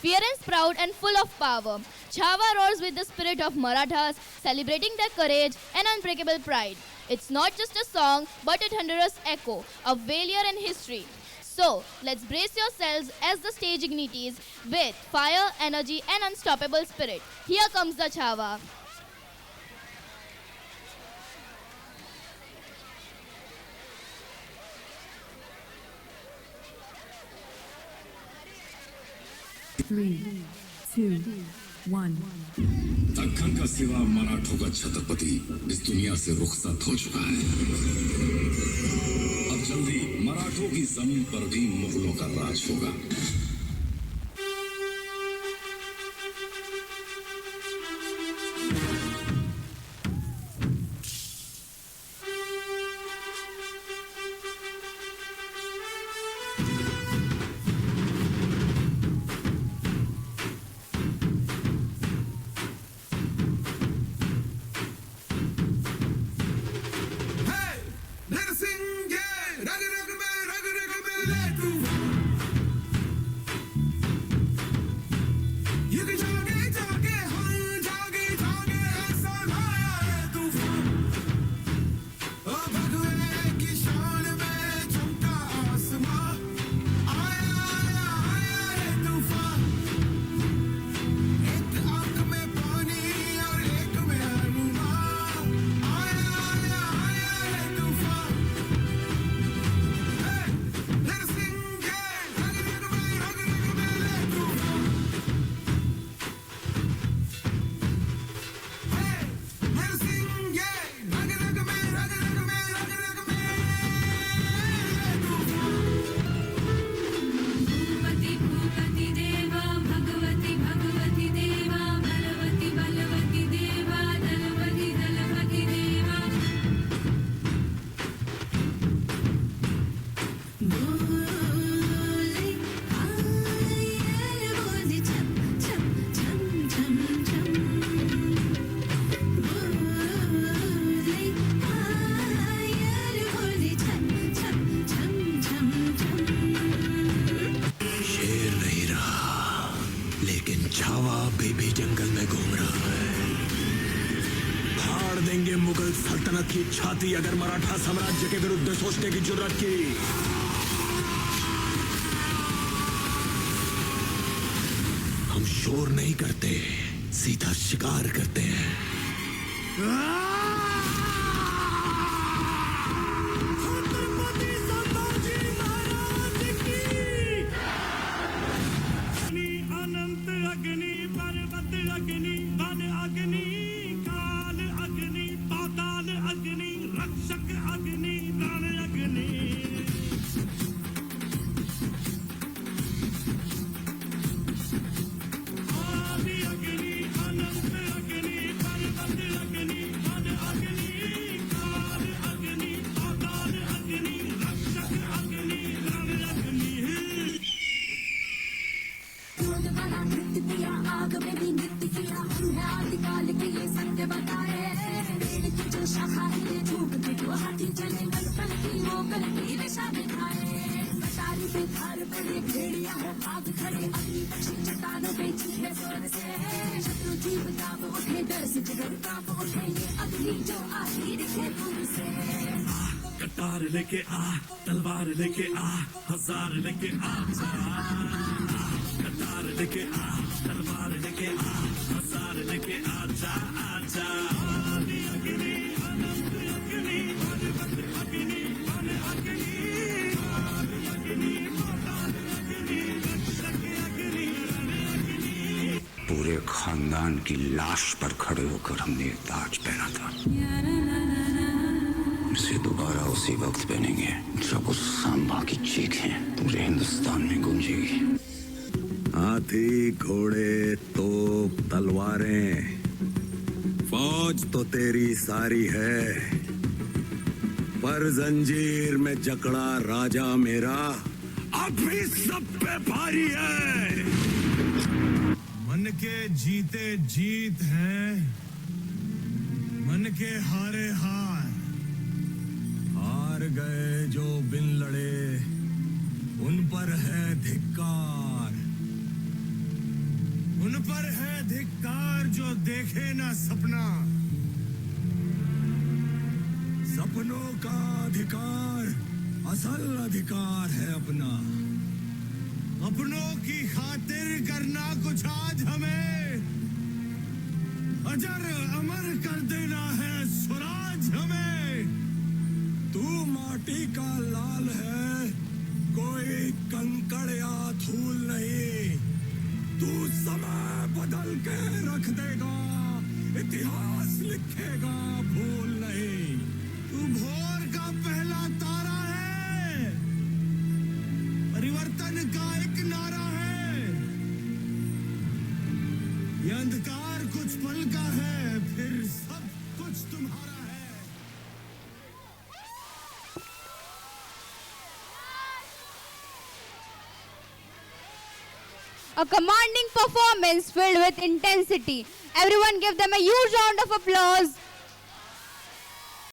Fierce, proud, and full of power, Chhava roars with the spirit of Marathas, celebrating their courage and unbreakable pride. It's not just a song, but a thunderous echo of valor and history. So, let's brace yourselves as the stage ignites with fire, energy, and unstoppable spirit. Here comes the Chhava. Three, two, one. Deccan का सिवा मराठों का छत्रपति इस दुनिया से रुखसत हो चुका है। अब जल्दी मराठों की जमीन पर भी मुगलों का राज होगा। छावा बेबी जंगल में घूम रहा है। फाड़ देंगे मुगल सल्तनत की छाती अगर मराठा साम्राज्य के विरुद्ध सोचने की जुर्रत की। हम शोर नहीं करते, सीधा शिकार करते हैं। आग में भी नृत्य किया हमने आदिकाल के ये सत्य बताए। पेड़ की जो शाखा हिले झूठ के जो हाथी चले कल कल की वो कल की दिशा दिखाए। मशाली पे धार पड़े भेड़िया हो भाग खड़े अग्नि पक्षी चट्टानों पे चीखे जोर से। शत्रु जीव कांप उठे डर से जिगर कांप उठे ये अग्नि जो आती दिखे दूर से। कटार लेके आ, तलवार लेके आ, हजार लेके आ, कटार लेके आ, तलवार लेके आ, हजार लेके आजा आजा। अग्नि अनंत अग्नि अनंत अग्नि अग्नि अग्नि अग्नि रक्षक अग्नि अग्नि। पूरे खानदान की लाश पर खड़े होकर हमने ये ताज पहना था। इसे दोबारा उसी वक्त पहनेंगे जब उस सांबा की चीखें पूरे हिंदुस्तान में गूंजेगी। हाथी घोड़े तोप तलवारें फौज तो तेरी सारी है, पर जंजीर में जकड़ा राजा मेरा अब भी सब पे भारी है। मन के जीते जीत है, मन के हारे हार। हार गए जो बिन लड़े उन पर है धिक्कार। पर है धिक्कार जो देखे ना सपना। सपनों का अधिकार असल अधिकार है अपना। अपनों की खातिर करना कुछ आज हमें, अजर अमर कर देना है स्वराज हमें। तू माटी का लाल है, कोई कंकड़ या धूल नहीं। तू समय बदल के रख देगा, इतिहास लिखेगा भूल नहीं। तू भोर का पहला तारा है, परिवर्तन का एक नारा है। ये अंधकार कुछ पल का है, फिर सब कुछ तुम्हारा है। A commanding performance filled with intensity. Everyone give them a huge round of applause.